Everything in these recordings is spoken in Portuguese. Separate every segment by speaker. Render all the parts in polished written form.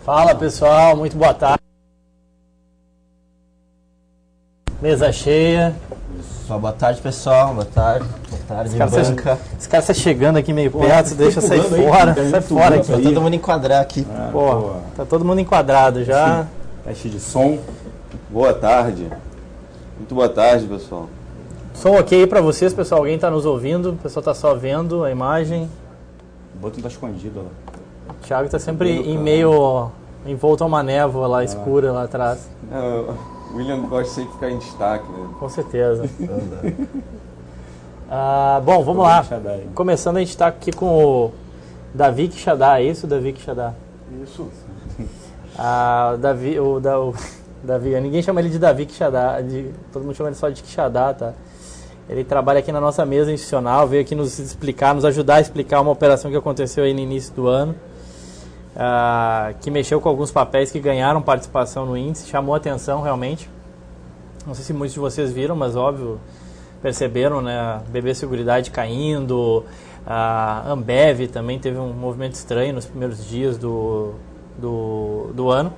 Speaker 1: Fala pessoal, muito boa tarde. Mesa cheia.
Speaker 2: Boa tarde pessoal, boa tarde banca.
Speaker 1: Esse cara tá chegando aqui meio perto, deixa sair fora, sai fora aqui.
Speaker 2: Tá todo mundo enquadrar aqui.
Speaker 1: Pô, tá todo mundo enquadrado já.
Speaker 3: Teste de som. Boa tarde. Muito boa tarde, pessoal.
Speaker 1: Som ok pra vocês, pessoal? Alguém tá nos ouvindo? O pessoal tá só vendo a imagem.
Speaker 3: O botão tá escondido lá.
Speaker 1: O Thiago tá sempre em meio, envolto a uma névoa lá escura lá atrás.
Speaker 3: O William gosta sempre de ficar em destaque, né?
Speaker 1: Com certeza. Bom, vamos lá. Começando, a gente está aqui com o Davi Quixadá, é isso, Davi Quixadá?
Speaker 3: Isso.
Speaker 1: Davi, ninguém chama ele de Davi Quixadá, todo mundo chama ele só de Quixadá, tá? Ele trabalha aqui na nossa mesa institucional, veio aqui nos explicar, nos ajudar a explicar uma operação que aconteceu aí no início do ano, que mexeu com alguns papéis que ganharam participação no índice, chamou atenção realmente. Não sei se muitos de vocês viram, mas óbvio, perceberam, né? BB Seguridade caindo, a Ambev também teve um movimento estranho nos primeiros dias do ano.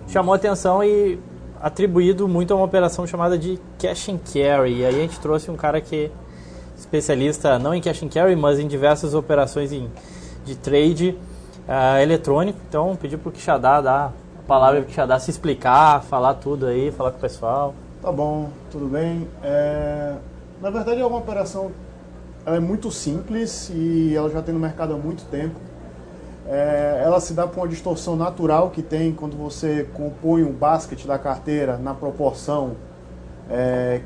Speaker 1: Chamou atenção e atribuído muito a uma operação chamada de Cash and Carry. E aí a gente trouxe um cara que é especialista não em Cash and Carry, mas em diversas operações de trade eletrônico. Então pediu para o Quixadá dar a palavra para o Quixadá se explicar, falar tudo aí, falar com o pessoal.
Speaker 4: Tá bom, tudo bem. Na verdade é uma operação, ela é muito simples e ela já tem no mercado há muito tempo. Ela se dá por uma distorção natural que tem quando você compõe o basket da carteira na proporção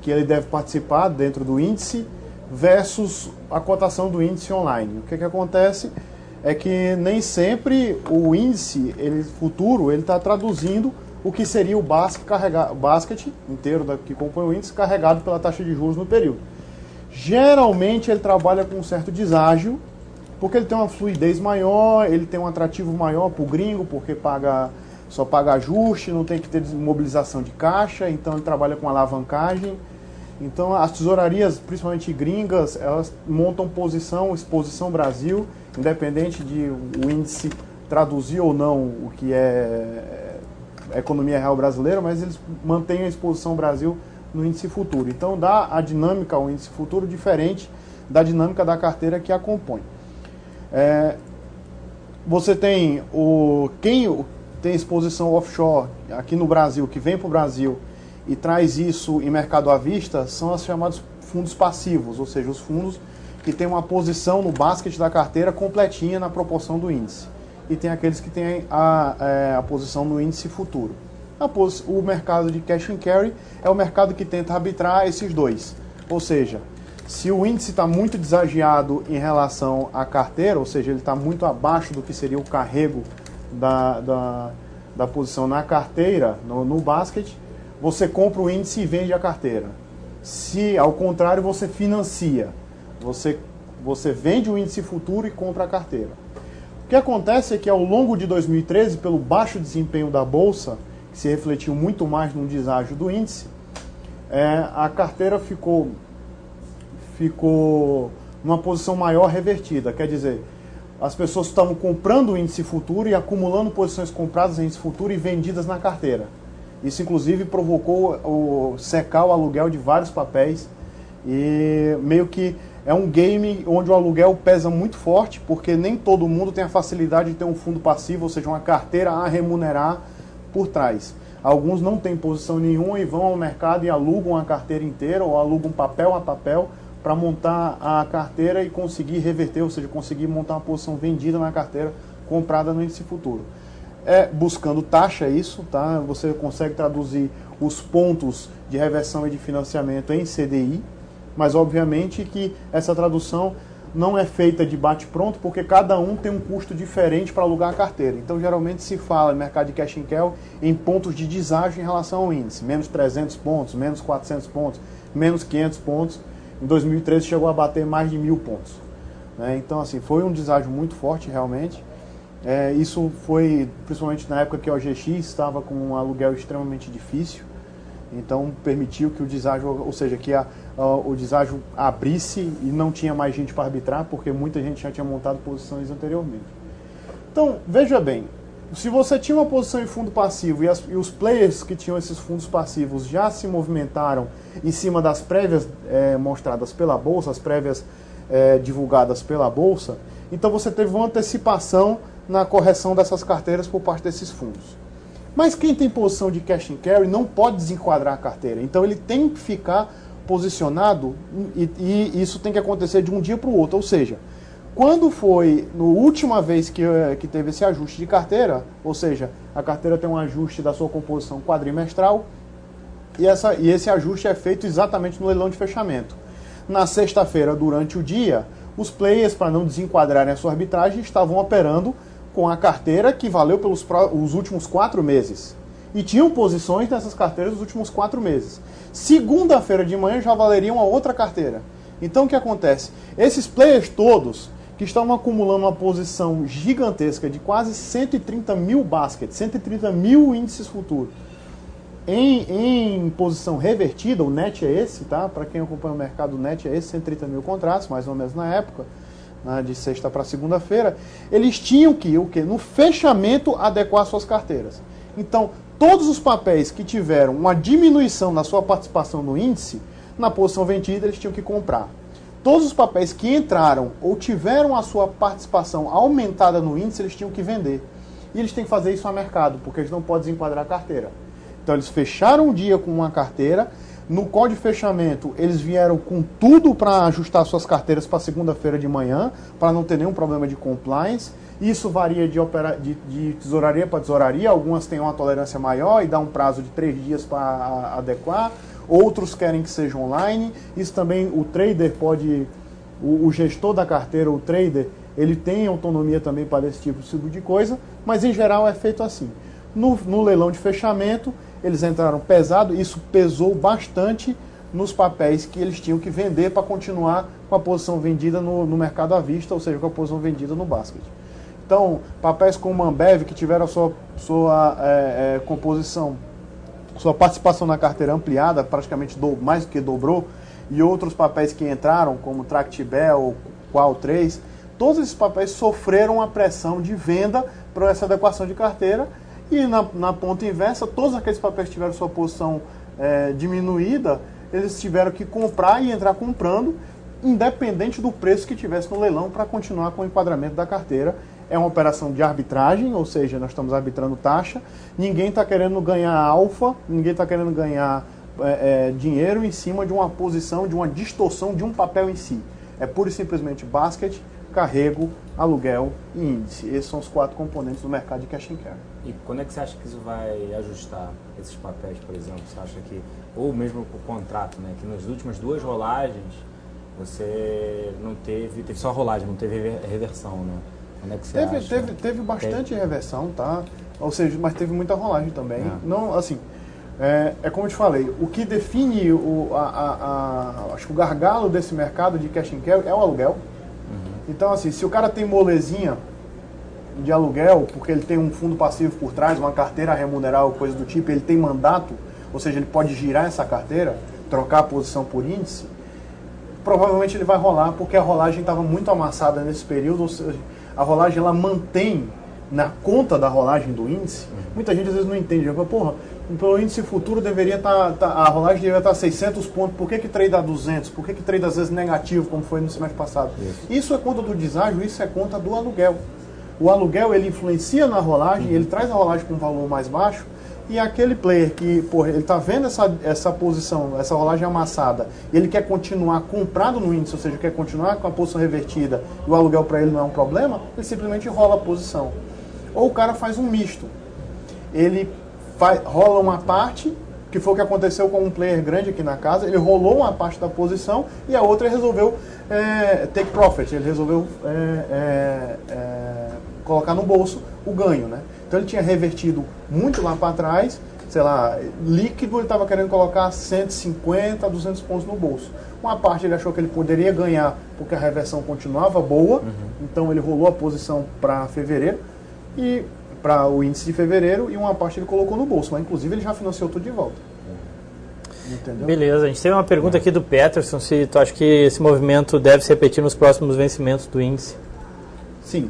Speaker 4: que ele deve participar dentro do índice versus a cotação do índice online. O que acontece é que nem sempre o índice futuro está traduzindo o que seria o basket inteiro que compõe o índice carregado pela taxa de juros no período. Geralmente ele trabalha com um certo deságio, porque ele tem uma fluidez maior, ele tem um atrativo maior para o gringo, porque só paga ajuste, não tem que ter mobilização de caixa, então ele trabalha com alavancagem. Então as tesourarias, principalmente gringas, elas montam exposição Brasil, independente de o índice traduzir ou não o que é a economia real brasileira, mas eles mantêm a exposição Brasil no índice futuro. Então dá a dinâmica ao índice futuro diferente da dinâmica da carteira que a compõe. Você tem quem tem exposição offshore aqui no Brasil, que vem para o Brasil e traz isso em mercado à vista, são os chamados fundos passivos, ou seja, os fundos que têm uma posição no basket da carteira completinha na proporção do índice. E tem aqueles que têm a posição no índice futuro. O mercado de cash and carry é o mercado que tenta arbitrar esses dois. Ou seja, se o índice está muito desagiado em relação à carteira, ou seja, ele está muito abaixo do que seria o carrego da posição na carteira, no basket, você compra o índice e vende a carteira. Se, ao contrário, você financia, você vende o índice futuro e compra a carteira. O que acontece é que ao longo de 2013, pelo baixo desempenho da Bolsa, que se refletiu muito mais no deságio do índice, a carteira ficou numa posição maior revertida. Quer dizer, as pessoas estavam comprando o índice futuro e acumulando posições compradas em índice futuro e vendidas na carteira. Isso, inclusive, provocou secar o aluguel de vários papéis e meio que é um game onde o aluguel pesa muito forte, porque nem todo mundo tem a facilidade de ter um fundo passivo, ou seja, uma carteira a remunerar por trás. Alguns não têm posição nenhuma e vão ao mercado e alugam a carteira inteira ou alugam papel a papel para montar a carteira e conseguir reverter, ou seja, conseguir montar uma posição vendida na carteira comprada no índice futuro. Buscando taxa isso, tá? Você consegue traduzir os pontos de reversão e de financiamento em CDI, mas obviamente que essa tradução não é feita de bate-pronto, porque cada um tem um custo diferente para alugar a carteira. Então, geralmente se fala no mercado de cash and carry em pontos de deságio em relação ao índice. Menos 300 pontos, menos 400 pontos, menos 500 pontos. Em 2013 chegou a bater mais de 1.000 pontos. Então, assim, foi um deságio muito forte, realmente. Isso foi, principalmente na época que a OGX estava com um aluguel extremamente difícil. Então, permitiu que o deságio, ou seja, que o deságio abrisse e não tinha mais gente para arbitrar, porque muita gente já tinha montado posições anteriormente. Então, veja bem, Se você tinha uma posição em fundo passivo e os players que tinham esses fundos passivos já se movimentaram em cima das prévias mostradas pela Bolsa, as prévias divulgadas pela Bolsa, então você teve uma antecipação na correção dessas carteiras por parte desses fundos. Mas quem tem posição de cash and carry não pode desenquadrar a carteira, então ele tem que ficar posicionado e isso tem que acontecer de um dia para o outro, ou seja, quando foi na última vez que teve esse ajuste de carteira, ou seja, a carteira tem um ajuste da sua composição quadrimestral, e esse ajuste é feito exatamente no leilão de fechamento. Na sexta-feira, durante o dia, os players, para não desenquadrarem a sua arbitragem, estavam operando com a carteira que valeu pelos os últimos 4 meses. E tinham posições nessas carteiras dos últimos 4 meses. Segunda-feira de manhã já valeria uma outra carteira. Então o que acontece? Esses players todos que estavam acumulando uma posição gigantesca de quase 130 mil baskets, 130 mil índices futuros, em posição revertida, o net é esse, tá? Para quem acompanha o mercado, o net é esse, 130 mil contratos, mais ou menos na época, né, de sexta para segunda-feira, eles tinham que, no fechamento, adequar suas carteiras. Então, todos os papéis que tiveram uma diminuição na sua participação no índice, na posição vendida, eles tinham que comprar. Todos os papéis que entraram ou tiveram a sua participação aumentada no índice, eles tinham que vender. E eles têm que fazer isso a mercado, porque eles não podem desenquadrar a carteira. Então eles fecharam o dia com uma carteira, no call de fechamento eles vieram com tudo para ajustar suas carteiras para segunda-feira de manhã, para não ter nenhum problema de compliance. Isso varia de tesouraria para tesouraria, algumas têm uma tolerância maior e dá um prazo de 3 dias para adequar. Outros querem que seja online. Isso também o trader pode, o gestor da carteira, o trader, ele tem autonomia também para esse tipo de coisa, mas em geral é feito assim. No leilão de fechamento, eles entraram pesado, isso pesou bastante nos papéis que eles tinham que vender para continuar com a posição vendida no mercado à vista, ou seja, com a posição vendida no basket. Então, papéis como Ambev, que tiveram a sua composição, sua participação na carteira ampliada, praticamente mais do que dobrou, e outros papéis que entraram, como Tractibel, Qual 3, todos esses papéis sofreram a pressão de venda para essa adequação de carteira, e na ponta inversa, todos aqueles papéis que tiveram sua posição diminuída, eles tiveram que comprar e entrar comprando, independente do preço que tivesse no leilão, para continuar com o enquadramento da carteira. É uma operação de arbitragem, ou seja, nós estamos arbitrando taxa, ninguém está querendo ganhar alfa, ninguém está querendo ganhar dinheiro em cima de uma posição, de uma distorção de um papel em si. É pura e simplesmente basket, carrego, aluguel e índice. Esses são os 4 componentes do mercado de cash and carry.
Speaker 5: E quando é que você acha que isso vai ajustar esses papéis, por exemplo? Você acha que, ou mesmo o contrato, né, que nas últimas 2 rolagens você não teve só rolagem, não teve reversão, né? Quando é que você acha?
Speaker 4: Teve bastante reversão, tá? Ou seja, mas teve muita rolagem também. Não, assim, como eu te falei, o que define acho que o gargalo desse mercado de cash and carry é o aluguel. Então, assim, se o cara tem molezinha de aluguel, porque ele tem um fundo passivo por trás, uma carteira a remunerar ou coisa do tipo, ele tem mandato, ou seja, ele pode girar essa carteira, trocar a posição por índice, provavelmente ele vai rolar, porque a rolagem estava muito amassada nesse período, ou seja, a rolagem ela mantém na conta da rolagem do índice. Muita gente às vezes não entende, fala, porra, pelo índice futuro deveria a rolagem deveria estar 600 pontos, por que trade a 200? Por que trade às vezes negativo, como foi no semestre passado? Isso é conta do deságio, isso é conta do aluguel. O aluguel ele influencia na rolagem, ele traz a rolagem com um valor mais baixo, e aquele player que, porra, ele está vendo essa posição, essa rolagem amassada, e ele quer continuar comprado no índice, ou seja, quer continuar com a posição revertida, e o aluguel para ele não é um problema, ele simplesmente rola a posição. Ou o cara faz um misto. Ele rola uma parte, que foi o que aconteceu com um player grande aqui na casa, ele rolou uma parte da posição, e a outra ele resolveu take profit, ele resolveu colocar no bolso o ganho, né? Então ele tinha revertido muito lá para trás, sei lá, líquido, ele estava querendo colocar 150, 200 pontos no bolso. Uma parte ele achou que ele poderia ganhar porque a reversão continuava boa, então ele rolou a posição para fevereiro, e para o índice de fevereiro, e uma parte ele colocou no bolso, mas inclusive ele já financiou tudo de volta. Entendeu?
Speaker 1: Beleza, a gente tem uma pergunta aqui do Peterson, se tu acha que esse movimento deve se repetir nos próximos vencimentos do índice.
Speaker 4: Sim.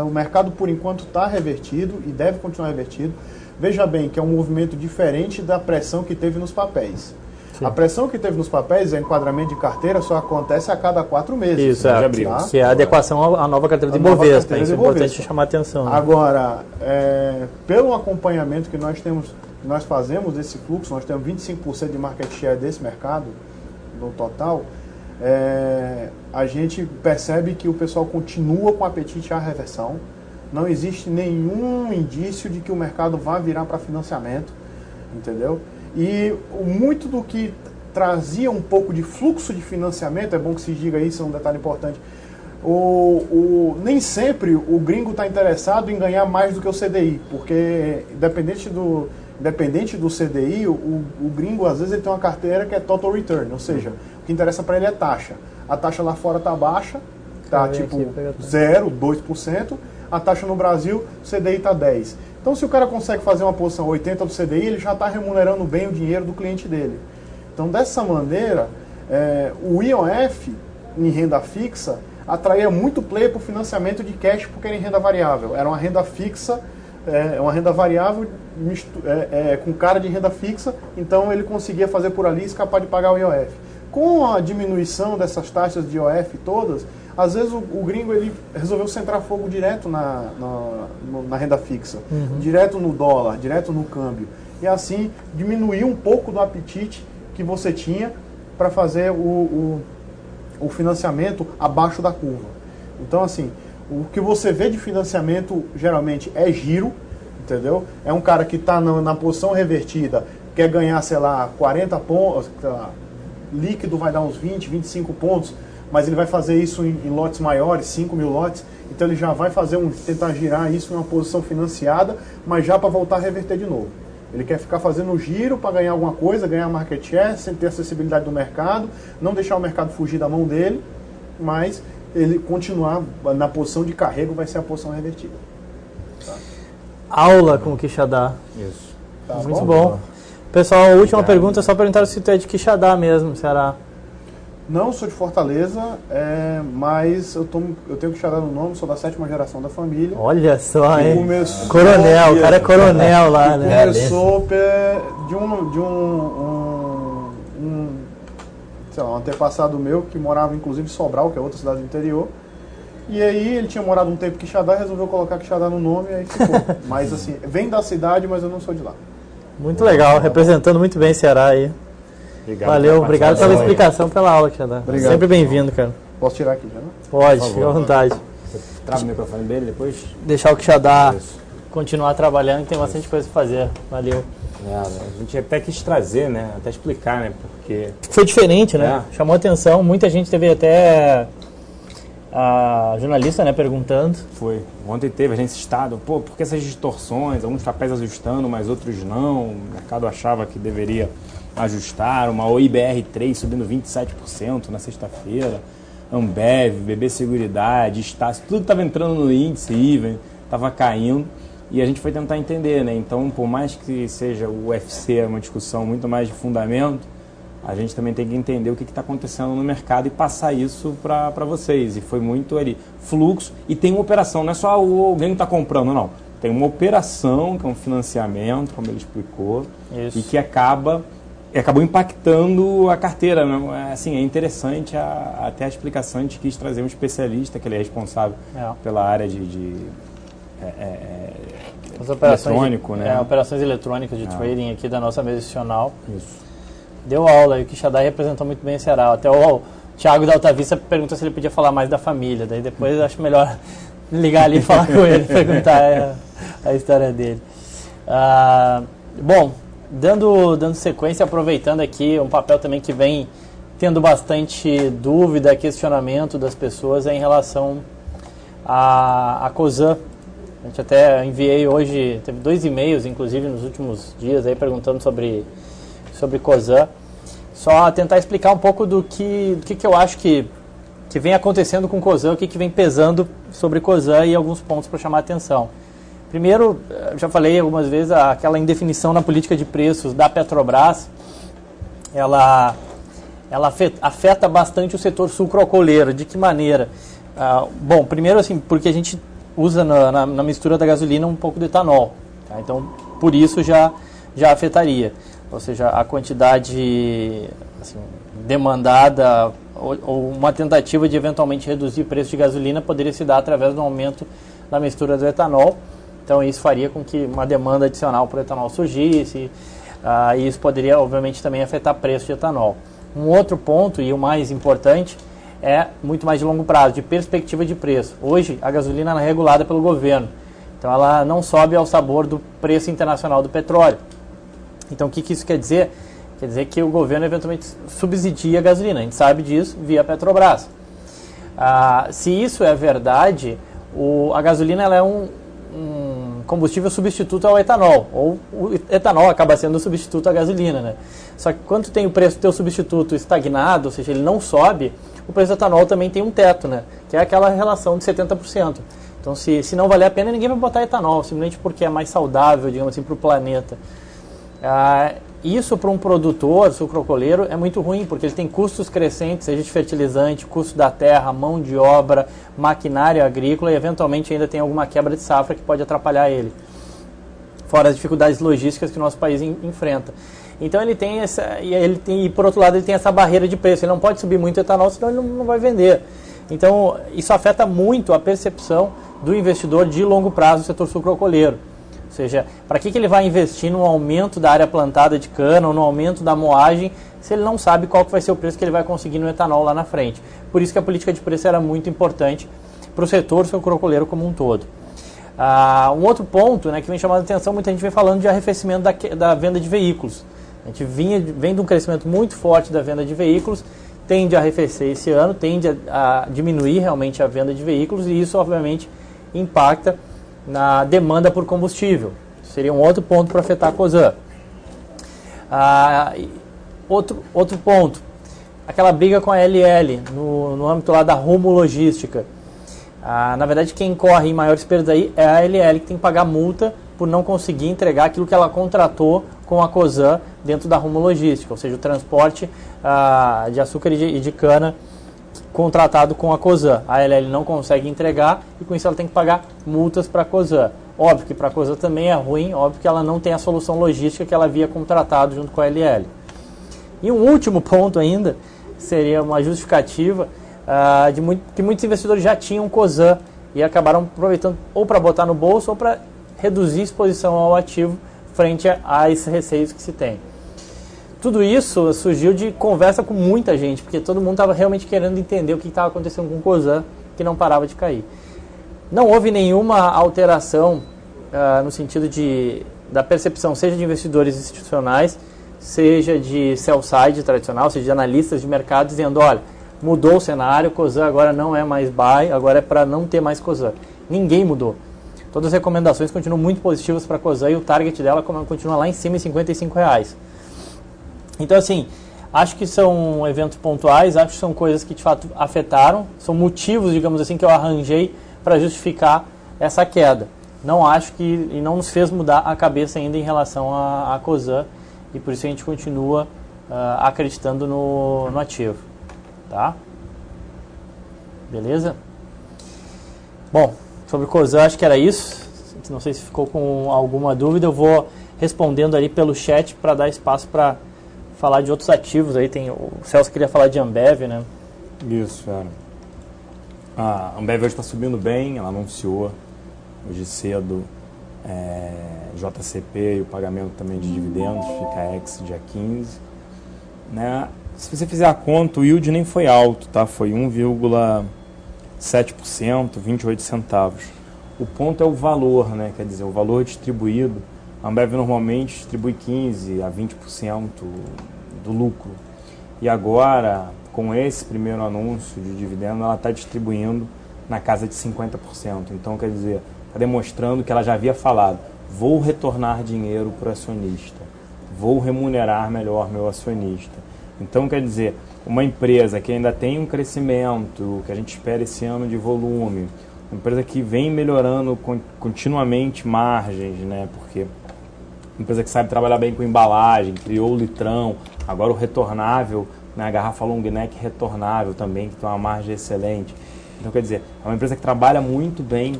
Speaker 4: O mercado, por enquanto, está revertido e deve continuar revertido. Veja bem que é um movimento diferente da pressão que teve nos papéis.
Speaker 1: Sim.
Speaker 4: A pressão que teve nos papéis, o enquadramento de carteira, só acontece a cada 4 meses.
Speaker 1: Isso, é, que é a adequação à nova carteira de Bovespa. Isso é importante chamar a atenção. Né?
Speaker 4: Agora, pelo acompanhamento que nós fazemos desse fluxo, nós temos 25% de market share desse mercado, no total, a gente percebe que o pessoal continua com apetite à reversão. Não existe nenhum indício de que o mercado vá virar para financiamento, entendeu? E muito do que trazia um pouco de fluxo de financiamento, é bom que se diga isso, é um detalhe importante, nem sempre o gringo está interessado em ganhar mais do que o CDI, porque independente do CDI, o gringo às vezes ele tem uma carteira que é total return, ou seja, o que interessa para ele é taxa. A taxa lá fora está baixa, está tipo 0, 2%, a taxa no Brasil, o CDI está 10%. Então, se o cara consegue fazer uma posição 80 do CDI, ele já está remunerando bem o dinheiro do cliente dele. Então, dessa maneira, o IOF, em renda fixa, atraía muito player para o financiamento de cash porque era em renda variável. Era uma renda fixa, uma renda variável com cara de renda fixa, então ele conseguia fazer por ali e escapar de pagar o IOF. Com a diminuição dessas taxas de IOF todas, às vezes o gringo ele resolveu centrar fogo direto na renda fixa, direto no dólar, direto no câmbio. E assim diminuir um pouco do apetite que você tinha para fazer o financiamento abaixo da curva. Então, assim, o que você vê de financiamento geralmente é giro, entendeu? É um cara que está na posição revertida, quer ganhar, sei lá, 40 pontos, líquido vai dar uns 20, 25 pontos, mas ele vai fazer isso em lotes maiores, 5 mil lotes, então ele já vai tentar girar isso em uma posição financiada, mas já para voltar a reverter de novo. Ele quer ficar fazendo giro para ganhar alguma coisa, ganhar market share, sem ter acessibilidade do mercado, não deixar o mercado fugir da mão dele, mas ele continuar na posição de carrego vai ser a posição revertida. Tá?
Speaker 1: Aula com o Quixadá.
Speaker 5: Isso.
Speaker 4: Tá
Speaker 1: Muito bom. Pessoal, a última pergunta, só perguntaram se tu é de Quixadá mesmo, Ceará.
Speaker 4: Não sou de Fortaleza, mas eu tenho Quixadá no nome, sou da 7ª geração da família.
Speaker 1: Olha só, hein?
Speaker 4: Começou,
Speaker 1: coronel, o cara é coronel lá, né?
Speaker 4: Começou sei lá, um antepassado meu que morava inclusive em Sobral, que é outra cidade do interior. E aí ele tinha morado um tempo em Quixadá e resolveu colocar Quixadá no nome e aí ficou. Mas assim, vem da cidade, mas eu não sou de lá.
Speaker 1: Muito legal, representando muito bem Ceará aí.
Speaker 5: Obrigado.
Speaker 1: Valeu, obrigado pela explicação, pela aula, Quixadá.
Speaker 4: Obrigado.
Speaker 1: Sempre bem-vindo, cara.
Speaker 4: Posso tirar aqui já, né?
Speaker 1: Pode, fica à vontade.
Speaker 5: Você trava o microfone dele depois?
Speaker 1: Deixar o Quixadá
Speaker 5: Isso.
Speaker 1: continuar trabalhando, que tem bastante coisa pra fazer. Valeu.
Speaker 5: A gente até quis trazer, né? Até explicar, né? Porque
Speaker 1: Foi diferente, né? Chamou atenção, muita gente teve até a jornalista, né, perguntando.
Speaker 5: foi. Ontem teve a gente estado, por que essas distorções? Alguns papéis ajustando, mas outros não. O mercado achava que deveria ajustar. Uma OIBR3 subindo 27% na sexta-feira. Ambev, BB Seguridade, Estácio, tudo estava entrando no índice, Even, estava caindo. E a gente foi tentar entender, né? Então, por mais que seja o UFC uma discussão muito mais de fundamento, a gente também tem que entender o que está acontecendo no mercado e passar isso para vocês. E foi muito ali, fluxo, e tem uma operação, não é só alguém que está comprando, não. Tem uma operação, que é um financiamento, como ele explicou,
Speaker 1: Isso.
Speaker 5: e que acabou impactando a carteira. Né? Assim, é interessante até a explicação, a gente quis trazer um especialista, que ele é responsável pela área de
Speaker 1: As operações
Speaker 5: eletrônico, né?
Speaker 1: Operações eletrônicas de trading aqui da nossa mesa institucional.
Speaker 5: Isso.
Speaker 1: Deu aula e o Quixadá representou muito bem o Ceará. Até o Thiago da Alta Vista perguntou se ele podia falar mais da família. Daí depois eu acho melhor ligar ali e falar com ele, perguntar a história dele. Bom, dando sequência, aproveitando aqui um papel também que vem tendo bastante dúvida, questionamento das pessoas em relação à Cosan. A gente até enviei hoje, teve 2 e-mails, inclusive, nos últimos dias, aí, perguntando sobre Cosan. Só tentar explicar um pouco do que eu acho que vem acontecendo com Cosan, o que vem pesando sobre Cosan e alguns pontos para chamar a atenção. Primeiro, já falei algumas vezes, aquela indefinição na política de preços da Petrobras, ela afeta bastante o setor sucroalcooleiro. De que maneira? Bom, primeiro assim, porque a gente usa na mistura da gasolina um pouco de etanol. Tá? Então, por isso já afetaria. Ou seja, a quantidade assim, demandada ou uma tentativa de eventualmente reduzir o preço de gasolina poderia se dar através do aumento da mistura do etanol. Então, isso faria com que uma demanda adicional por etanol surgisse. E isso poderia, obviamente, também afetar o preço de etanol. Um outro ponto, e o mais importante, é muito mais de longo prazo, de perspectiva de preço. Hoje, a gasolina é regulada pelo governo. Então, ela não sobe ao sabor do preço internacional do petróleo. Então, o que isso quer dizer? Quer dizer que o governo, eventualmente, subsidia a gasolina. A gente sabe disso via Petrobras. Se isso é verdade, a gasolina ela é um combustível substituto ao etanol, ou o etanol acaba sendo o substituto à gasolina, né? Só que quando tem o preço do teu substituto estagnado, ou seja, ele não sobe, o preço do etanol também tem um teto, né? Que é aquela relação de 70%. Então, se não valer a pena, ninguém vai botar etanol, simplesmente porque é mais saudável, digamos assim, para o planeta. Isso para um produtor sucrocoleiro é muito ruim, porque ele tem custos crescentes, seja de fertilizante, custo da terra, mão de obra, maquinário agrícola e eventualmente ainda tem alguma quebra de safra que pode atrapalhar ele. Fora as dificuldades logísticas que o nosso país enfrenta. Então ele tem e por outro lado ele tem essa barreira de preço, ele não pode subir muito etanol, senão ele não vai vender. Então isso afeta muito a percepção do investidor de longo prazo do setor sucrocoleiro. Ou seja, para que ele vai investir no aumento da área plantada de cana ou no aumento da moagem se ele não sabe qual que vai ser o preço que ele vai conseguir no etanol lá na frente? Por isso que a política de preço era muito importante para o setor sucrocoleiro como um todo. Um outro ponto, né, que vem chamando a atenção, muita gente vem falando de arrefecimento da venda de veículos. A gente vem de um crescimento muito forte da venda de veículos, tende a arrefecer esse ano, tende a diminuir realmente a venda de veículos e isso obviamente impacta na demanda por combustível. Seria um outro ponto para afetar a Cosan. Outro ponto, aquela briga com a LL no âmbito lá da Rumo Logística. Na verdade, quem corre em maiores perdas aí é a LL, que tem que pagar multa por não conseguir entregar aquilo que ela contratou com a Cosan dentro da Rumo Logística, ou seja, o transporte de açúcar e de cana contratado com a Cosan. A LL não consegue entregar e com isso ela tem que pagar multas para a Cosan. Óbvio que para a Cosan também é ruim, óbvio que ela não tem a solução logística que ela havia contratado junto com a LL. E um último ponto ainda seria uma justificativa que muitos investidores já tinham Cosan e acabaram aproveitando ou para botar no bolso ou para reduzir a exposição ao ativo frente a esses receios que se tem. Tudo isso surgiu de conversa com muita gente, porque todo mundo estava realmente querendo entender o que estava acontecendo com o Cosan, que não parava de cair. Não houve nenhuma alteração no sentido da percepção, seja de investidores institucionais, seja de sell-side tradicional, seja de analistas de mercado, dizendo, olha, mudou o cenário, Cosan agora não é mais buy, agora é para não ter mais Cosan. Ninguém mudou. Todas as recomendações continuam muito positivas para a Cosan e o target dela continua lá em cima em R$55. Então, assim, acho que são eventos pontuais, acho que são coisas que de fato afetaram, são motivos, digamos assim, que eu arranjei para justificar essa queda. Não acho e não nos fez mudar a cabeça ainda em relação à Cosan e por isso a gente continua acreditando no ativo. Tá? Beleza? Bom, sobre Cosan acho que era isso. Não sei se ficou com alguma dúvida, eu vou respondendo ali pelo chat para dar espaço para falar de outros ativos. Aí tem o Celso queria falar de Ambev, né?
Speaker 5: Isso, cara. A Ambev hoje está subindo bem, ela anunciou hoje cedo JCP e o pagamento também de dividendos, fica ex dia 15. Né? Se você fizer a conta, o yield nem foi alto, tá? Foi 1,7%, 28 centavos. O ponto é o valor, né? Quer dizer, o valor distribuído. A Ambev normalmente distribui 15% a 20% do lucro. E agora, com esse primeiro anúncio de dividendo, ela está distribuindo na casa de 50%. Então, quer dizer, está demonstrando que ela já havia falado, vou retornar dinheiro para o acionista, vou remunerar melhor meu acionista. Então, quer dizer, uma empresa que ainda tem um crescimento, que a gente espera esse ano de volume, uma empresa que vem melhorando continuamente margens, né? Porque uma empresa que sabe trabalhar bem com embalagem, criou o litrão, agora o retornável, né? A garrafa long neck retornável também, que tem uma margem excelente. Então, quer dizer, é uma empresa que trabalha muito bem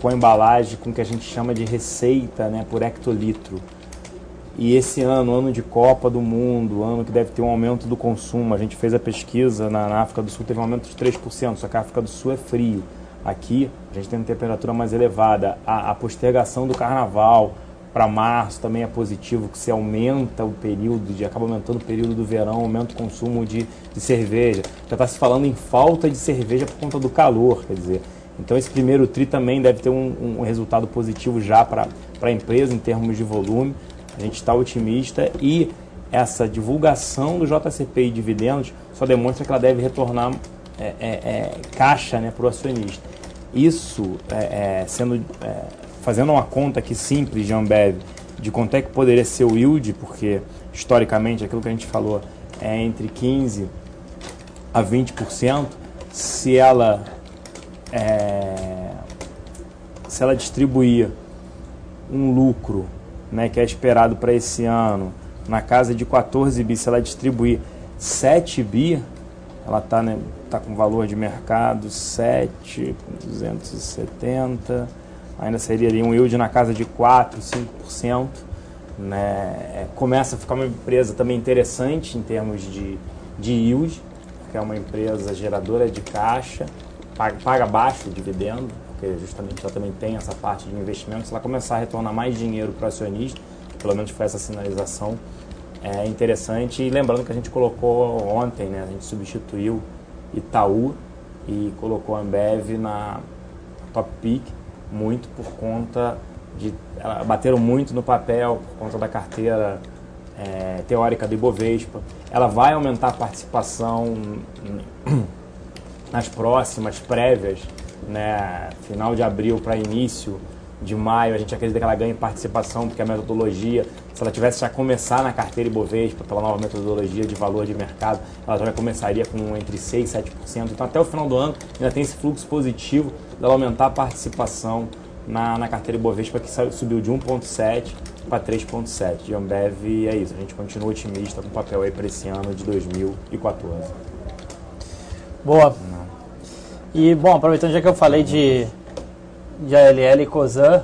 Speaker 5: com a embalagem, com o que a gente chama de receita, né, por hectolitro. E esse ano de Copa do Mundo, ano que deve ter um aumento do consumo, a gente fez a pesquisa na África do Sul, teve um aumento de 3%, só que a África do Sul é frio. Aqui a gente tem uma temperatura mais elevada, a postergação do carnaval para março também é positivo, que se aumenta o período, acaba aumentando o período do verão, aumenta o consumo de cerveja. Já está se falando em falta de cerveja por conta do calor, quer dizer. Então esse primeiro TRI também deve ter um resultado positivo já para a empresa em termos de volume. A gente está otimista e essa divulgação do JCP e dividendos só demonstra que ela deve retornar caixa, né, para o acionista. Isso, fazendo uma conta aqui simples de Ambev, de quanto é que poderia ser o yield, porque historicamente aquilo que a gente falou é entre 15% a 20%, se ela distribuir um lucro, né, que é esperado para esse ano, na casa de 14 bi, se ela distribuir 7 bi, ela está, né, tá com valor de mercado 7,270, ainda seria ali um yield na casa de 4, 5%. Né? Começa a ficar uma empresa também interessante em termos de yield, porque é uma empresa geradora de caixa, paga baixo o dividendo, porque justamente ela também tem essa parte de investimento. Se ela começar a retornar mais dinheiro para o acionista, que pelo menos foi essa sinalização, é interessante. E lembrando que a gente colocou ontem, né, a gente substituiu Itaú e colocou a Ambev na Top Pick, muito por conta de... bateram muito no papel por conta da carteira teórica do Ibovespa. Ela vai aumentar a participação nas próximas prévias, né, final de abril para início de maio. A gente acredita que ela ganhe participação, porque a metodologia, se ela tivesse já começar na carteira Ibovespa, pela nova metodologia de valor de mercado, ela já começaria com entre 6% e 7%. Então, até o final do ano, ainda tem esse fluxo positivo dela aumentar a participação na carteira Ibovespa, que subiu de 1,7% para 3,7%. De Ambev, é isso. A gente continua otimista com o papel aí para esse ano de 2014.
Speaker 1: Boa. E, bom, aproveitando já que eu falei de ALL e Cosan,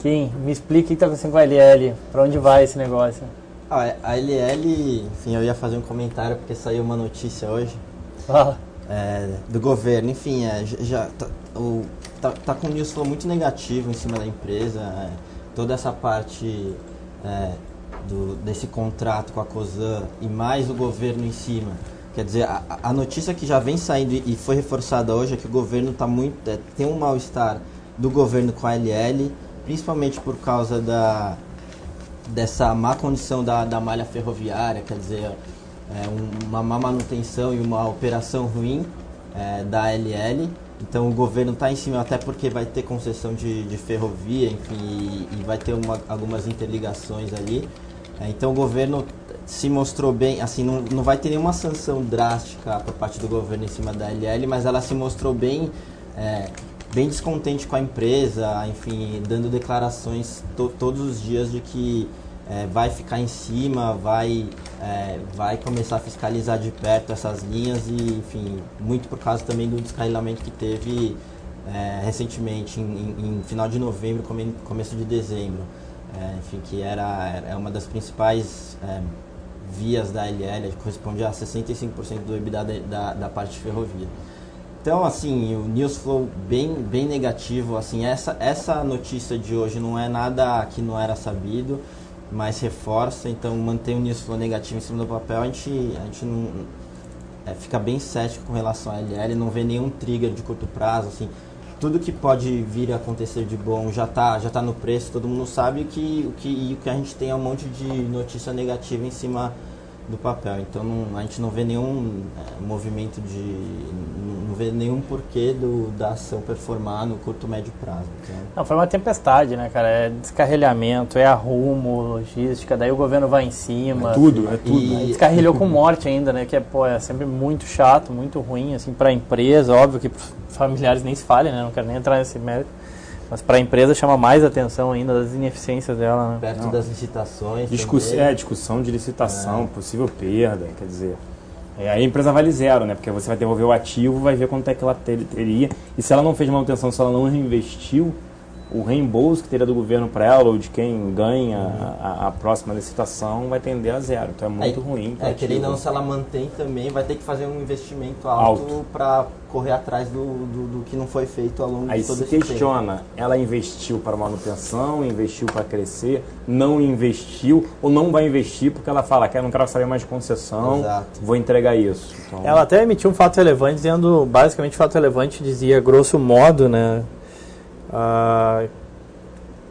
Speaker 1: Kim, me explica o que está acontecendo com a ALL, para onde vai esse negócio?
Speaker 2: A ALL, enfim, eu ia fazer um comentário porque saiu uma notícia hoje do governo, enfim, já tá com um news flow muito negativo em cima da empresa, toda essa parte desse contrato com a Cosan e mais o governo em cima. Quer dizer, a notícia que já vem saindo e foi reforçada hoje é que o governo tá tem um mal-estar do governo com a ALL, principalmente por causa dessa má condição da malha ferroviária, quer dizer, uma má manutenção e uma operação ruim da ALL. Então o governo está em cima, até porque vai ter concessão de ferrovia, enfim, e vai ter algumas interligações ali. Então o governo se mostrou bem, assim, não vai ter nenhuma sanção drástica por parte do governo em cima da ALL, mas ela se mostrou bem descontente com a empresa, enfim, dando declarações todos os dias de que vai ficar em cima, vai começar a fiscalizar de perto essas linhas e, enfim, muito por causa também do descarrilamento que teve recentemente, em final de novembro, começo de dezembro, enfim, que é uma das principais vias da ALL, que corresponde a 65% do EBITDA da parte de ferrovia. Então, assim, o news flow bem negativo, assim, essa notícia de hoje não é nada que não era sabido, mas reforça, então mantém o news flow negativo em cima do papel, a gente não fica bem cético com relação à ALL, não vê nenhum trigger de curto prazo, assim, tudo que pode vir a acontecer de bom já tá no preço, todo mundo sabe que o que a gente tem é um monte de notícia negativa em cima do papel, então a gente não vê nenhum movimento não vê nenhum porquê da ação performar no curto médio prazo. Então...
Speaker 1: Não, foi uma tempestade, né, cara? É descarrilhamento, arrumo, logística, daí o governo vai em cima.
Speaker 5: É tudo.
Speaker 1: E descarrilhou com morte ainda, né? Que é sempre muito chato, muito ruim, assim, pra empresa. Óbvio que familiares nem se falem, né? Não quero nem entrar nesse mérito. Mas para a empresa chama mais atenção ainda das ineficiências dela, né?
Speaker 2: Perto das licitações.
Speaker 5: Discussão de licitação, possível perda, quer dizer. Aí a empresa vale zero, né? Porque você vai devolver o ativo, vai ver quanto é que ela teria. E se ela não fez manutenção, se ela não reinvestiu, o reembolso que teria do governo para ela ou de quem ganha a próxima licitação vai tender a zero. Então é muito ruim.
Speaker 2: Querendo ou não, se ela mantém também, vai ter que fazer um investimento alto para correr atrás do que não foi feito ao longo
Speaker 5: aí
Speaker 2: de todo
Speaker 5: se
Speaker 2: esse
Speaker 5: questiona,
Speaker 2: tempo.
Speaker 5: ela investiu para manutenção, investiu para crescer, não investiu ou não vai investir porque ela fala que eu não quero saber mais de concessão,
Speaker 2: Exato.
Speaker 5: vou entregar isso. Então,
Speaker 1: Ela até emitiu um fato relevante, dizendo, basicamente, o fato relevante dizia, grosso modo, né,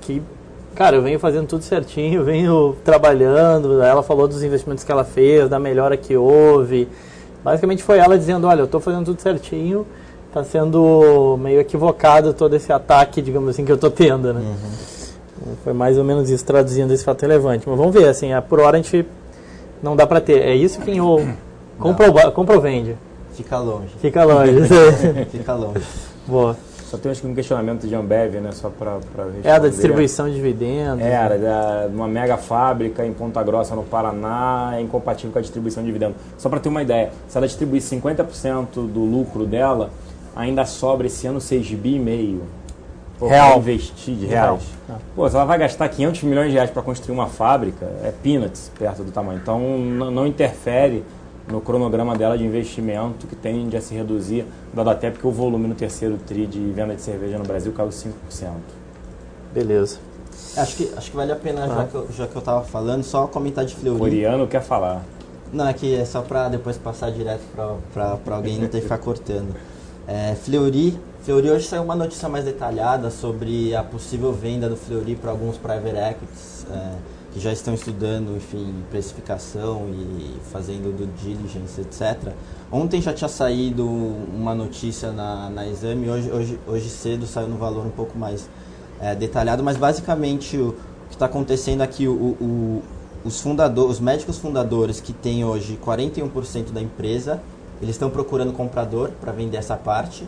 Speaker 1: que, cara, eu venho fazendo tudo certinho, venho trabalhando, ela falou dos investimentos que ela fez, da melhora que houve. Basicamente foi ela dizendo, olha, eu estou fazendo tudo certinho, está sendo meio equivocado todo esse ataque, digamos assim, que eu estou tendo, né? Foi mais ou menos isso, traduzindo esse fato relevante. Mas vamos ver, assim, por hora a gente não dá para ter. É isso quem compra ou vende?
Speaker 2: Fica longe.
Speaker 1: Fica longe.
Speaker 2: Fica longe.
Speaker 1: Boa.
Speaker 5: só tem acho que um questionamento de Ambev, né? Só para responder.
Speaker 1: É da distribuição de dividendos.
Speaker 5: Era uma mega fábrica em Ponta Grossa, no Paraná, é incompatível com a distribuição de dividendos. Só para ter uma ideia, se ela distribuir 50% do lucro dela, ainda sobra esse ano 6,5 bi.
Speaker 1: Real.
Speaker 5: Investir de reais. Pô, se ela vai gastar 500 milhões de reais para construir uma fábrica, é peanuts perto do tamanho. Então não interfere no cronograma dela de investimento, que tende a se reduzir, dado até porque o volume no terceiro TRI de venda de cerveja no Brasil caiu 5%.
Speaker 1: Beleza.
Speaker 2: Acho que vale a pena, já que eu tava falando, só comentar de Fleury.
Speaker 5: Oriano quer falar.
Speaker 2: Não, é que é só para depois passar direto para alguém não ter que ficar cortando. Fleury hoje saiu uma notícia mais detalhada sobre a possível venda do Fleury para alguns private equities que já estão estudando, enfim, precificação e fazendo due diligence, etc. Ontem já tinha saído uma notícia na Exame, hoje cedo saiu no valor um pouco mais detalhado, mas basicamente o que está acontecendo aqui, os médicos fundadores que têm hoje 41% da empresa, eles estão procurando comprador para vender essa parte.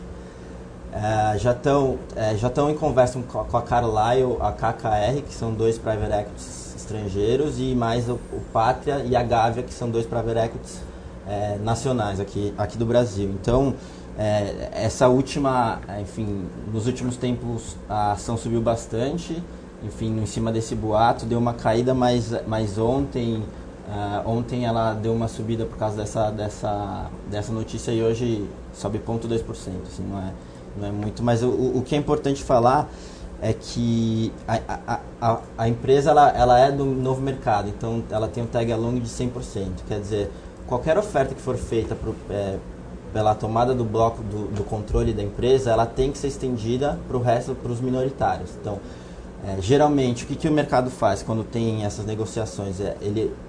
Speaker 2: Já estão em conversa com a Carlyle, a KKR, que são dois private equities estrangeiros, e mais o Pátria e a Gávea, que são dois private equities nacionais aqui do Brasil. Então, essa última, enfim, nos últimos tempos a ação subiu bastante, enfim, em cima desse boato, deu uma caída, mas ontem ela deu uma subida por causa dessa notícia e hoje sobe 0,2%, assim, não é muito, mas o que é importante falar é que a empresa ela é do novo mercado, então ela tem um tag along de 100%, quer dizer, qualquer oferta que for feita pela tomada do bloco do controle da empresa, ela tem que ser estendida para o resto, para os minoritários. Então, geralmente, o que o mercado faz quando tem essas negociações?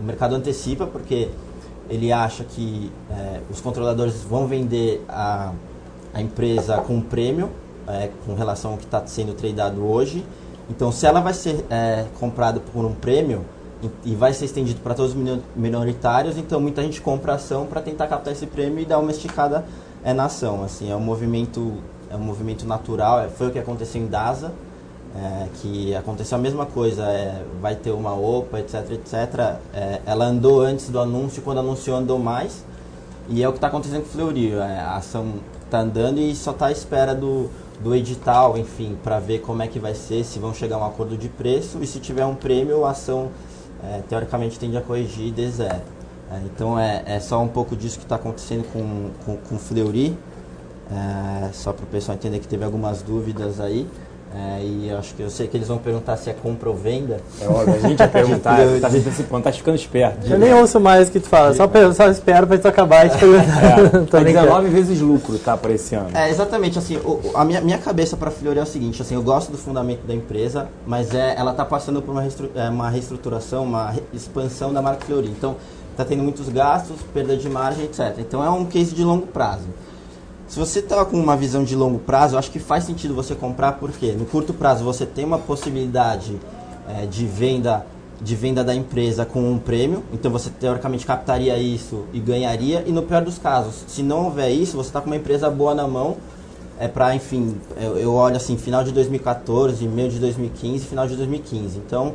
Speaker 2: O mercado antecipa, porque ele acha que os controladores vão vender a empresa com um prêmio, com relação ao que está sendo tradeado hoje. Então, se ela vai ser comprada por um prêmio e vai ser estendido para todos os minoritários, então muita gente compra a ação para tentar captar esse prêmio e dar uma esticada na ação. Assim, é um movimento natural, foi o que aconteceu em DASA, que aconteceu a mesma coisa, vai ter uma OPA, etc. Ela andou antes do anúncio, quando anunciou andou mais, e é o que está acontecendo com o Fleury. A ação está andando e só está à espera do edital, enfim, para ver como é que vai ser, se vão chegar a um acordo de preço, e se tiver um prêmio, a ação teoricamente tende a corrigir de zero. Então é só um pouco disso que está acontecendo com o Fleury, só para o pessoal entender que teve algumas dúvidas aí. E eu sei que eles vão perguntar se é compra ou venda.
Speaker 5: É óbvio, a gente vai perguntar, tá se antecipando, tá ficando esperto.
Speaker 1: Eu nem ouço mais o que tu fala, só espero pra tu acabar de perguntar.
Speaker 5: Tá 19 vezes lucro, tá, para esse ano.
Speaker 2: Exatamente, assim, a minha cabeça para Fleury é o seguinte, assim, eu gosto do fundamento da empresa, mas ela tá passando por uma reestruturação, uma expansão da marca Fleury. Então, tá tendo muitos gastos, perda de margem, etc. Então, é um case de longo prazo. Se você está com uma visão de longo prazo, eu acho que faz sentido você comprar, porque no curto prazo você tem uma possibilidade de venda da empresa com um prêmio, então você teoricamente captaria isso e ganharia, e no pior dos casos, se não houver isso, você está com uma empresa boa na mão, para, enfim, eu olho assim, final de 2014, meio de 2015, final de 2015, então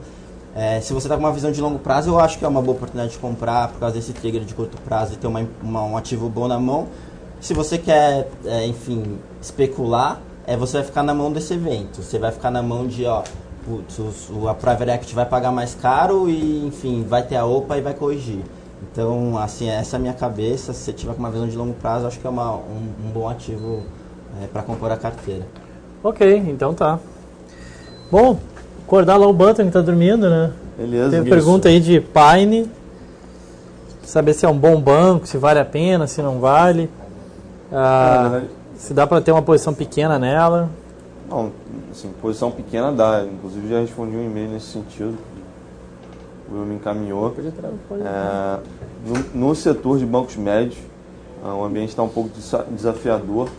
Speaker 2: Se você está com uma visão de longo prazo, eu acho que é uma boa oportunidade de comprar por causa desse trigger de curto prazo e ter um ativo bom na mão. Se você quer, enfim, especular, você vai ficar na mão desse evento. Você vai ficar na mão de, a Private Equity vai pagar mais caro e, enfim, vai ter a OPA e vai corrigir. Então, assim, essa é a minha cabeça. Se você tiver com uma visão de longo prazo, acho que é um bom ativo para compor a carteira.
Speaker 1: Ok, então tá. Bom, acordar lá o Button que tá dormindo, né?
Speaker 3: Beleza.
Speaker 1: Tem pergunta aí de Pine. Saber se é um bom banco, se vale a pena, se não vale. Se dá para ter uma posição pequena nela.
Speaker 3: Não, assim, posição pequena dá. Inclusive já respondi um e-mail nesse sentido. O Will me encaminhou. No setor de bancos médios, o ambiente está um pouco desafiador.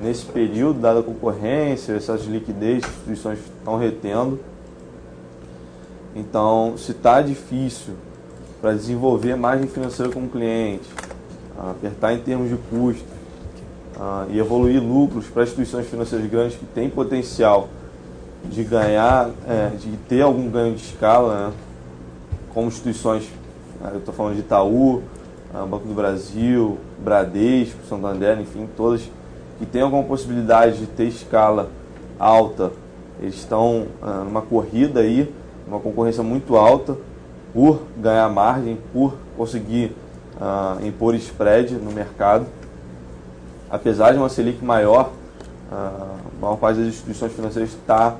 Speaker 3: Nesse período, dada a concorrência, excesso de liquidez, as instituições estão retendo. Então, se está difícil para desenvolver margem financeira com o cliente, apertar em termos de custo e evoluir lucros para instituições financeiras grandes que têm potencial de ganhar, de ter algum ganho de escala, né? Como instituições, eu estou falando de Itaú, Banco do Brasil, Bradesco, Santander, enfim, todas que têm alguma possibilidade de ter escala alta, eles estão numa corrida aí, uma concorrência muito alta por ganhar margem, por conseguir impor spread no mercado. Apesar de uma Selic maior, a maior parte das instituições financeiras está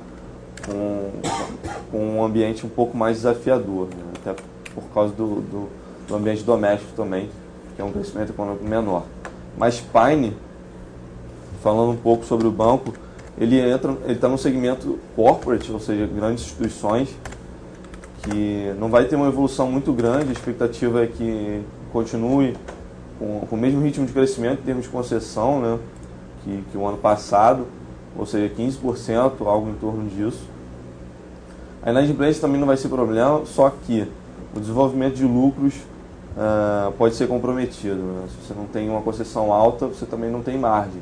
Speaker 3: com um ambiente um pouco mais desafiador, né? Até por causa do ambiente doméstico também, que é um crescimento econômico menor. Mas Pine, falando um pouco sobre o banco, ele está no segmento corporate, ou seja, grandes instituições, que não vai ter uma evolução muito grande. A expectativa é que continue com o mesmo ritmo de crescimento em termos de concessão, né, que o ano passado, ou seja, 15%, algo em torno disso. A inadimplência também não vai ser problema, só que o desenvolvimento de lucros pode ser comprometido, né? Se você não tem uma concessão alta, você também não tem margem.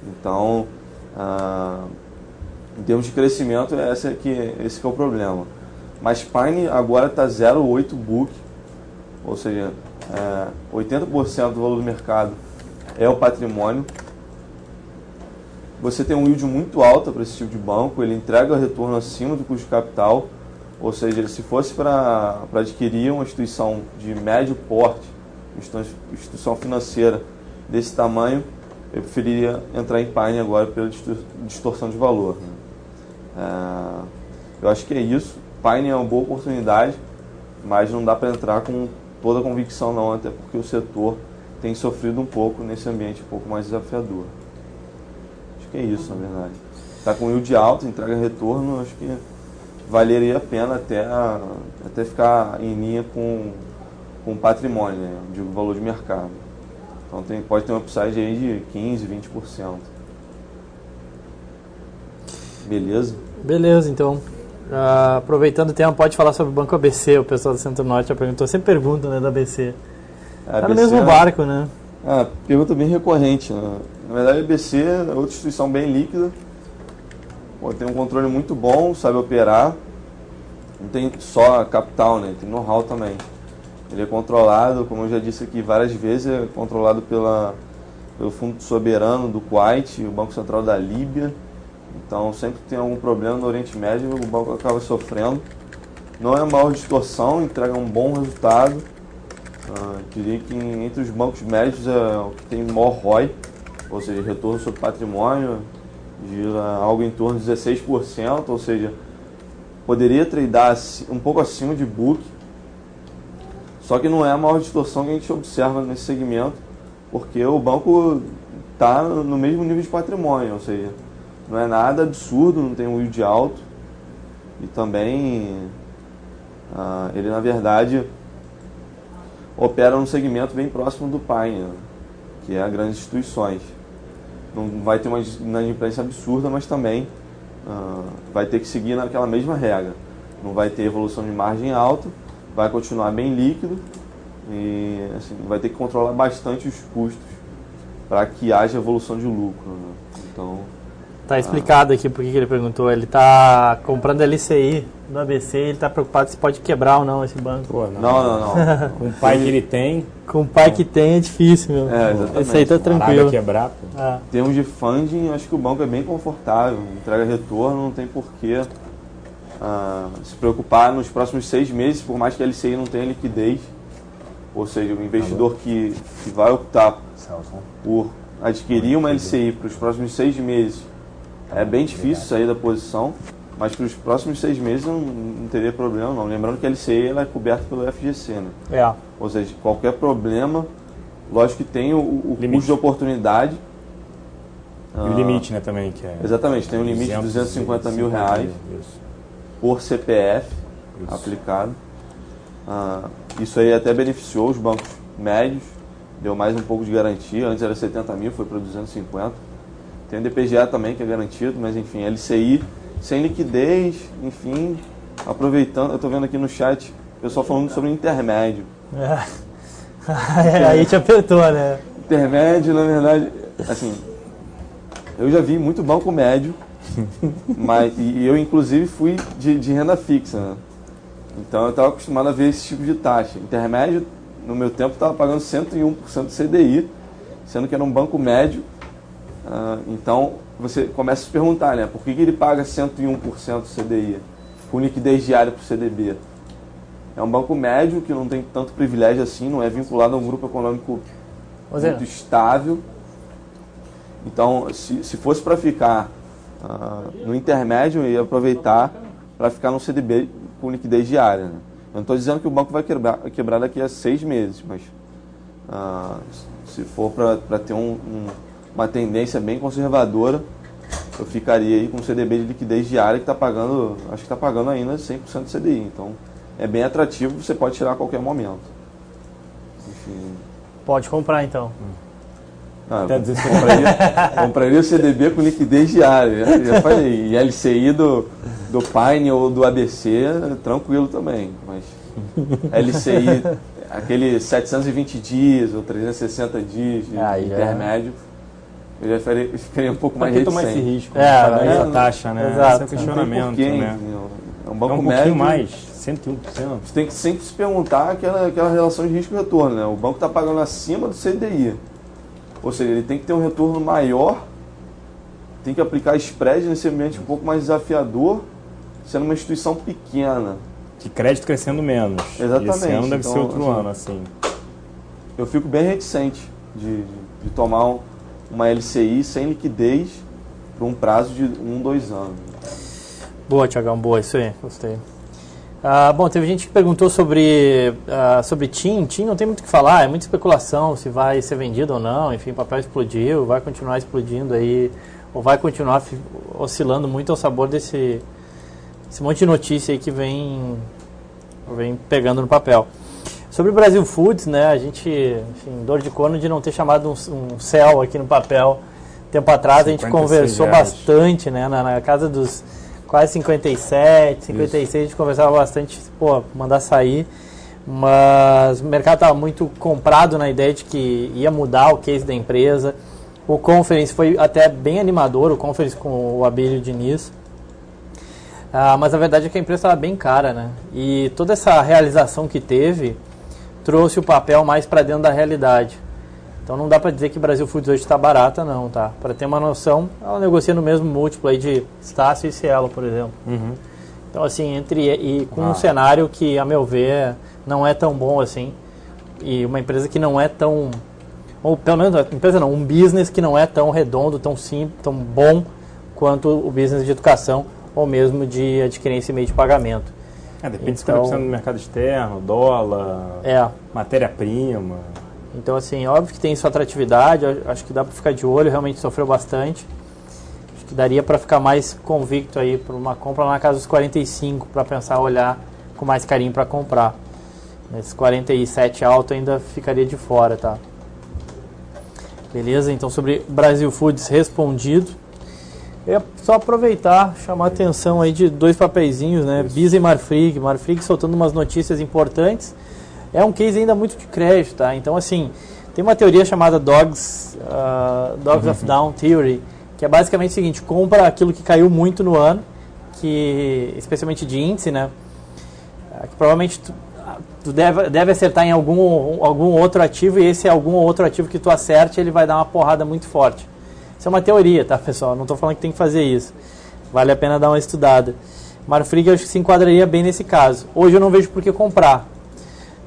Speaker 3: Então, em termos de crescimento, esse que é o problema. Mas Pine agora está 0,8 book, ou seja, 80% do valor do mercado é o patrimônio. Você tem um yield muito alto para esse tipo de banco, ele entrega retorno acima do custo de capital, ou seja, se fosse para adquirir uma instituição de médio porte, instituição financeira desse tamanho, eu preferiria entrar em Pine agora pela distorção de valor. Eu acho que é isso. Pine é uma boa oportunidade, mas não dá para entrar com toda a convicção não, até porque o setor tem sofrido um pouco nesse ambiente um pouco mais desafiador. Acho que é isso, na verdade. Está com yield alto, entrega retorno, acho que valeria a pena até ficar em linha com o patrimônio, né? Digo, valor de mercado. Então pode ter uma upside aí de 15%, 20%. Beleza?
Speaker 1: Beleza, então. Aproveitando o tema, pode falar sobre o Banco ABC. O pessoal do Centro-Norte já perguntou. Sempre pergunta, né, da ABC. Tá no mesmo barco, né?
Speaker 3: Pergunta bem recorrente, né? Na verdade, a ABC é outra instituição bem líquida. Tem um controle muito bom, sabe operar. Não tem só capital, né? Tem know-how também. Ele é controlado, como eu já disse aqui várias vezes, é controlado pelo Fundo Soberano do Kuwait, o Banco Central da Líbia. Então, sempre que tem algum problema no Oriente Médio, o banco acaba sofrendo. Não é a maior distorção, entrega um bom resultado. Diria que entre os bancos médios é o que tem maior ROI, ou seja, retorno sobre patrimônio, gira algo em torno de 16%, ou seja, poderia tradear um pouco acima de book, só que não é a maior distorção que a gente observa nesse segmento, porque o banco está no mesmo nível de patrimônio, ou seja, não é nada absurdo, não tem um yield alto, e também ele na verdade opera num segmento bem próximo do Pine, né, que é as grandes instituições. Não vai ter uma inadimplência absurda, mas também vai ter que seguir naquela mesma regra. Não vai ter evolução de margem alta, vai continuar bem líquido e assim, vai ter que controlar bastante os custos para que haja evolução de lucro, né? Então,
Speaker 1: Tá explicado aqui por que ele perguntou. Ele tá comprando LCI no ABC, ele tá preocupado se pode quebrar ou não esse banco.
Speaker 5: Pô,
Speaker 3: Não.
Speaker 5: Com o pai que ele tem,
Speaker 1: Com o pai que tem é difícil, meu.
Speaker 3: Exatamente.
Speaker 1: Esse aí tá
Speaker 5: parar
Speaker 1: tranquilo.
Speaker 5: quebrar, pô.
Speaker 3: Em termos de funding, acho que o banco é bem confortável, entrega retorno, não tem porquê se preocupar nos próximos 6 meses, por mais que a LCI não tenha liquidez. Ou seja, o investidor que vai optar por adquirir uma LCI para os próximos 6 meses, é bem difícil sair da posição, mas para os próximos 6 meses não teria problema não. Lembrando que a LCI ela é coberta pelo FGC, né? Ou seja, qualquer problema, lógico que tem o custo de oportunidade.
Speaker 5: E o limite, né, também, que é...
Speaker 3: Exatamente, tem um limite de 250 mil reais por CPF aplicado. Isso aí até beneficiou os bancos médios, deu mais um pouco de garantia. Antes era 70 mil, foi para 250. Tem o DPGA também, que é garantido, mas enfim, LCI sem liquidez, enfim, aproveitando. Eu estou vendo aqui no chat o pessoal falando sobre intermédio.
Speaker 1: Aí te apertou, né?
Speaker 3: Intermédio, na verdade, assim, eu já vi muito banco médio, e eu inclusive fui de renda fixa, né? Então eu estava acostumado a ver esse tipo de taxa. Intermédio, no meu tempo, estava pagando 101% do CDI, sendo que era um banco médio. Então você começa a se perguntar, né? Por que ele paga 101% do CDI com liquidez diária para o CDB? É um banco médio que não tem tanto privilégio assim, não é vinculado a um grupo econômico muito estável. Então, se fosse para ficar no intermédio, eu ia aproveitar para ficar no CDB com liquidez diária. Né? Eu não estou dizendo que o banco vai quebrar daqui a 6 meses, mas se for para ter uma tendência bem conservadora, eu ficaria aí com o CDB de liquidez diária que está pagando, acho que está pagando ainda 100% do CDI. Então, é bem atrativo, você pode tirar a qualquer momento. Enfim.
Speaker 1: Pode comprar, então.
Speaker 3: Compraria o CDB com liquidez diária. Já falei. E LCI do Pine ou do ABC, tranquilo também. Mas LCI, aquele 720 dias ou 360 dias de intermédio, eu já ficaria um pouco mais reticente.
Speaker 5: Tomar esse risco, essa taxa, né?
Speaker 1: Exato.
Speaker 5: Esse é o questionamento, né?
Speaker 3: É um banco
Speaker 5: um
Speaker 3: médio.
Speaker 5: pouquinho mais, 101%.
Speaker 3: Você tem que sempre se perguntar aquela relação de risco-retorno, né? O banco está pagando acima do CDI. Ou seja, ele tem que ter um retorno maior, tem que aplicar spread nesse ambiente um pouco mais desafiador, sendo uma instituição pequena.
Speaker 5: De crédito crescendo menos.
Speaker 3: Exatamente.
Speaker 5: Esse ano deve
Speaker 3: Então,
Speaker 5: ser outro ano, assim.
Speaker 3: Eu fico bem reticente de tomar uma LCI sem liquidez por um prazo de 1-2 anos.
Speaker 1: Boa, Thiagão, boa, isso aí, gostei. Bom, teve gente que perguntou sobre TIM. TIM não tem muito o que falar, é muita especulação se vai ser vendido ou não. Enfim, o papel explodiu, vai continuar explodindo aí, ou vai continuar oscilando muito ao sabor desse monte de notícia aí que vem pegando no papel. Sobre o Brasil Foods, né, a gente, enfim, dor de corno de não ter chamado um céu aqui no papel. Tempo atrás a gente conversou bastante, né, na casa dos quase 57, 56, a gente conversava bastante, mandar sair, mas o mercado estava muito comprado na ideia de que ia mudar o case da empresa. O conference foi até bem animador, o conference com o Abílio Diniz, mas a verdade é que a empresa estava bem cara, né? E toda essa realização que teve trouxe o papel mais para dentro da realidade. Então não dá para dizer que Brasil Foods hoje está barata, não, tá? Para ter uma noção, ela negocia no mesmo múltiplo aí de Estácio e Cielo, por exemplo. Então assim, com um cenário que, a meu ver, não é tão bom assim, e uma empresa que não é tão, ou pelo menos, empresa não, um business que não é tão redondo, tão simples, tão bom quanto o business de educação, ou mesmo de adquirência e meio de pagamento.
Speaker 5: Depende se está no mercado externo, dólar, matéria-prima.
Speaker 1: Então, assim, óbvio que tem sua atratividade, acho que dá para ficar de olho, realmente sofreu bastante. Acho que daria para ficar mais convicto aí por uma compra na casa dos 45, para pensar, olhar com mais carinho para comprar. Esse 47 alto ainda ficaria de fora, tá? Beleza? Então, sobre Brasil Foods respondido. Eu ia só aproveitar, chamar a atenção aí de 2 papeizinhos, né? Bisa e Marfrig. Marfrig soltando umas notícias importantes. É um case ainda muito de crédito, tá? Então, assim, tem uma teoria chamada Dogs of Down Theory, que é basicamente o seguinte: compra aquilo que caiu muito no ano, que especialmente de índice, né? Que provavelmente tu deve acertar em algum outro ativo, e esse é algum outro ativo que tu acerte, ele vai dar uma porrada muito forte. Isso é uma teoria, tá, pessoal? Não estou falando que tem que fazer isso. Vale a pena dar uma estudada. Marfrig eu acho que se enquadraria bem nesse caso. Hoje eu não vejo por que comprar.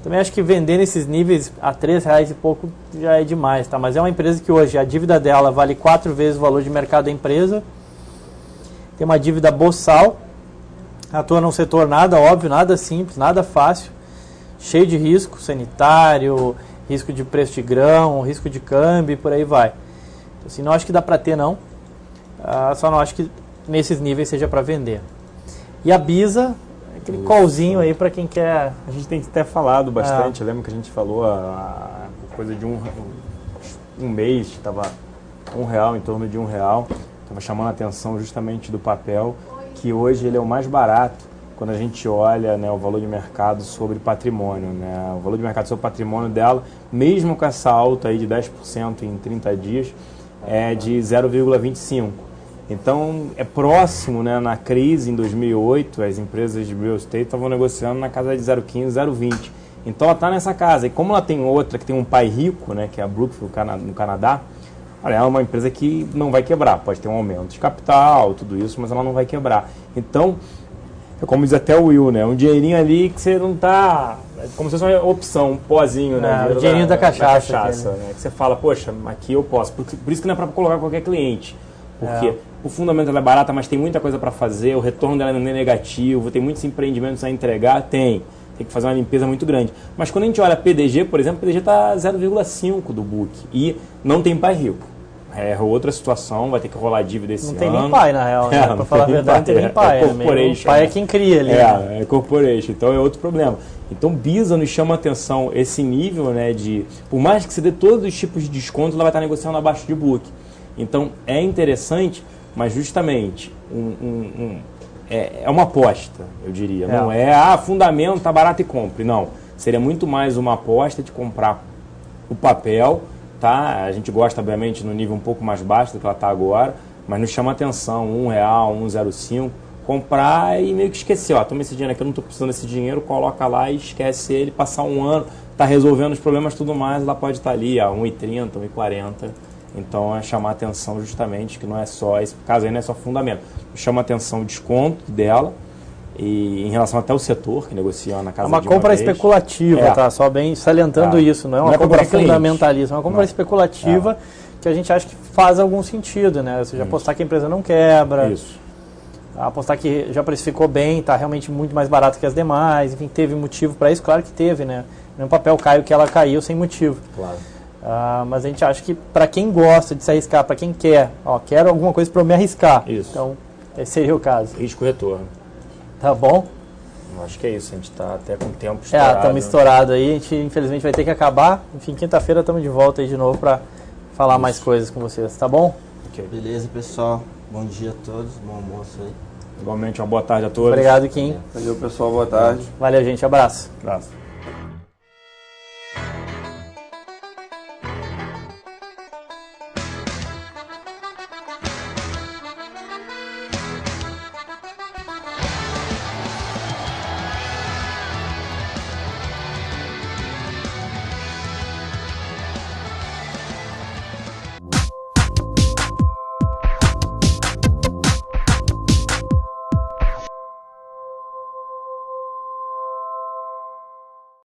Speaker 1: Também acho que vender nesses níveis a R$3 e pouco já é demais, tá? Mas é uma empresa que hoje a dívida dela vale 4 vezes o valor de mercado da empresa. Tem uma dívida boçal. Atua num setor nada óbvio, nada simples, nada fácil. Cheio de risco sanitário, risco de preço de grão, risco de câmbio e por aí vai. Então, assim, não acho que dá para ter, não. Só não acho que nesses níveis seja para vender. E a Bisa, aquele callzinho aí para quem quer...
Speaker 5: A gente tem até falado bastante, eu lembro que a gente falou a coisa de um mês, estava R$1, em torno de R$1, estava chamando a atenção justamente do papel, que hoje ele é o mais barato quando a gente olha, né, o valor de mercado sobre patrimônio, né? O valor de mercado sobre patrimônio dela, mesmo com essa alta aí de 10% em 30 dias, é de 0,25. Então, é próximo, né, na crise em 2008, as empresas de real estate estavam negociando na casa de 0,15, 0,20. Então, ela está nessa casa. E como ela tem outra que tem um pai rico, né, que é a Brookfield no Canadá, ela é uma empresa que não vai quebrar. Pode ter um aumento de capital, tudo isso, mas ela não vai quebrar. Então, é como diz até o Will, né, um dinheirinho ali que você não está... É como se fosse uma opção, um pozinho, né?
Speaker 1: O dinheirinho da cachaça.
Speaker 5: Né, que você fala, poxa, aqui eu posso. Por isso que não é para colocar qualquer cliente. Porque o fundamento ela é barata, mas tem muita coisa para fazer, o retorno dela não é negativo, tem muitos empreendimentos a entregar, tem que fazer uma limpeza muito grande. Mas quando a gente olha a PDG, por exemplo, a PDG está 0,5 do book e não tem pai rico. É outra situação, vai ter que rolar dívida esse ano.
Speaker 1: Não tem nem pai, na real, né? Para falar a verdade, não tem nem pai.
Speaker 5: Corporation,
Speaker 1: o pai é quem cria ali.
Speaker 5: É corporation, então é outro problema. Então, Bisa nos chama a atenção esse nível, né, de... Por mais que você dê todos os tipos de desconto, ela vai estar negociando abaixo de book. Então, é interessante, mas justamente é uma aposta, eu diria. Não é, fundamento, tá barato e compre. Não, seria muito mais uma aposta de comprar o papel, tá? A gente gosta, obviamente, no nível um pouco mais baixo do que ela está agora, mas nos chama a atenção, R$1, 1,05, comprar e meio que esquecer, toma esse dinheiro aqui, eu não estou precisando desse dinheiro, coloca lá e esquece ele, passar um ano, está resolvendo os problemas tudo mais, ela pode estar ali a 1,30, 1,40. Então, é chamar a atenção justamente que não é só, esse caso aí não é só fundamento. Chama a atenção o desconto dela e em relação até ao setor que negocia na casa de uma
Speaker 1: compra especulativa, tá? Só bem salientando isso, não é uma compra fundamentalista, é uma compra especulativa que a gente acha que faz algum sentido, né? Ou seja, apostar que a empresa não quebra, apostar que já precificou bem, está realmente muito mais barato que as demais, enfim, teve motivo para isso? Claro que teve, né? No papel caiu que ela caiu sem motivo.
Speaker 5: Claro.
Speaker 1: Mas a gente acha que para quem gosta de se arriscar, para quem quer, quero alguma coisa para eu me arriscar.
Speaker 5: Isso.
Speaker 1: Então, esse seria o caso.
Speaker 5: Risco retorno.
Speaker 1: Tá bom?
Speaker 5: Eu acho que é isso, a gente está até com o tempo estourado.
Speaker 1: Estamos estourados aí, a gente infelizmente vai ter que acabar. Enfim, quinta-feira estamos de volta aí de novo para falar mais coisas com vocês, tá bom?
Speaker 2: Okay. Beleza, pessoal. Bom dia a todos, bom almoço aí.
Speaker 5: Igualmente, uma boa tarde a todos.
Speaker 1: Obrigado, Kim.
Speaker 3: Valeu, pessoal, boa tarde.
Speaker 1: Valeu, gente, abraço.
Speaker 5: Abraço.